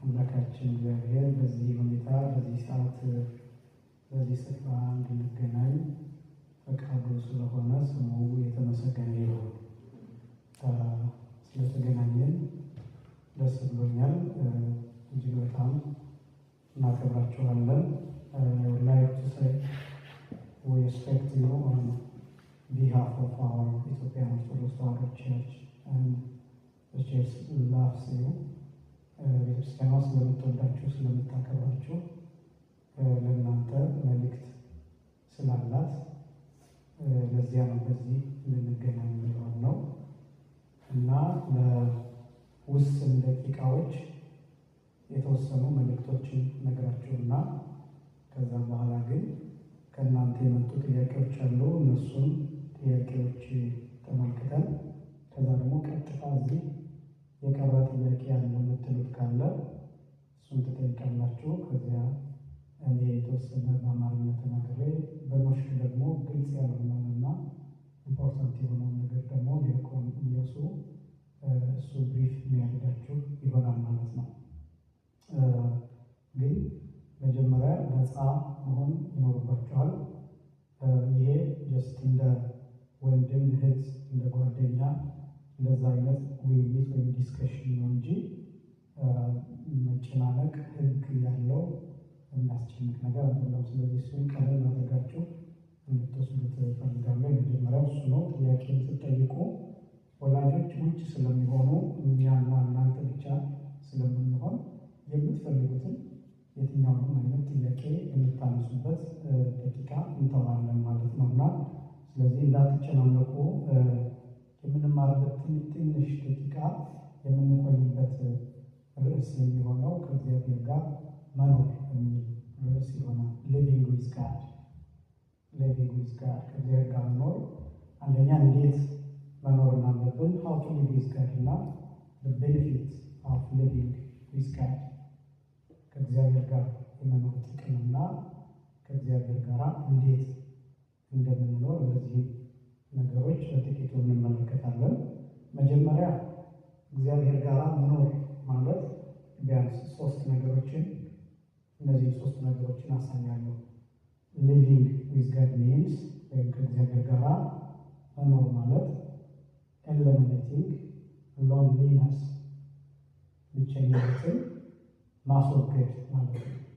አምላካችን እግዚአብሔር በዚህ ሁኔታ በዚህ ሰዓት በዚህ ስፍራ እንድንገናኝ ፈቃዱ ስለሆነ ስሙ የተመሰገነ ይሁን። ስለተገናኘን ደስ ብሎኛል። እጅግ በጣም እናከብራችኋለን። like to say we respect you on behalf of our Ethiopian Orthodox Church and the church loves you. ቤተክርስቲያኗ ስለምትወዳችሁ ስለምታከብራችሁ ለእናንተ መልእክት ስላላት ለዚያ ነው በዚህ ልንገናኝ ነው እና ለውስን ደቂቃዎች የተወሰኑ መልእክቶችን ነግራችሁና ከዛ በኋላ ግን ከእናንተ የመጡ ጥያቄዎች አሉ። እነሱን ጥያቄዎች ተመልክተን ከዛ ደግሞ ቀጥታ እዚህ የቀረ ጥያቄ ያለ የምትሉት ካለ እሱን ትጠይቃላችሁ። ከዚያ እኔ የተወሰነ በአማርኛ ተናግሬ በኖሽክ ደግሞ ግልጽ ያልሆነውንና ኢምፖርታንት የሆነውን ነገር ደግሞ ዲያቆን ኢያሱ እሱ ብሪፍ የሚያደርጋችሁ ይሆናል ማለት ነው። ግን መጀመሪያ ነፃ መሆን ይኖርባችኋል። ይሄ ጀስት እንደ ወንድም እህት፣ እንደ ጓደኛ እንደዛ አይነት ውይይት ወይም ዲስከሽን ነው እንጂ መጨናነቅ ህግ ያለው የሚያስጨንቅ ነገር አይደለም። ስለዚህ እሱን ቀለል አድርጋችሁ እንድትወስዱት እፈልጋለሁ። የመጀመሪያው እሱ ነው። ጥያቄን ስትጠይቁ ወላጆች ውጭ ስለሚሆኑ እኛና እናንተ ብቻ ስለምንሆን የምትፈልጉትን የትኛውንም አይነት ጥያቄ የምታነሱበት ደቂቃ እንተዋለን ማለት ነው እና ስለዚህ እንዳትጨናነቁ የምንማርበት ትንሽ ደቂቃ የምንቆይበት ርዕስ የሚሆነው ከእግዚአብሔር ጋር መኖር የሚል ርዕስ ይሆናል። ሊቪንግ ዊዝ ጋድ ከእግዚአብሔር ጋር መኖር አንደኛ እንዴት መኖር እንዳለብን how to live with God እና the benefit of living with God ከእግዚአብሔር ጋር የመኖር ጥቅምና ከእግዚአብሔር ጋር እንዴት እንደምንኖር እነዚህ ነገሮች በጥቂቱ እንመለከታለን። መጀመሪያ እግዚአብሔር ጋር መኖር ማለት ቢያንስ እነዚህ ሶስት ነገሮችን አሳያለሁ። ሊቪንግ ዊዝ ጋድ ሚንስ ወይም ከእግዚአብሔር ጋር መኖር ማለት ኤሊሚኔቲንግ ሎንሊነስ ብቸኝነትን ማስወገድ ማለት ነው።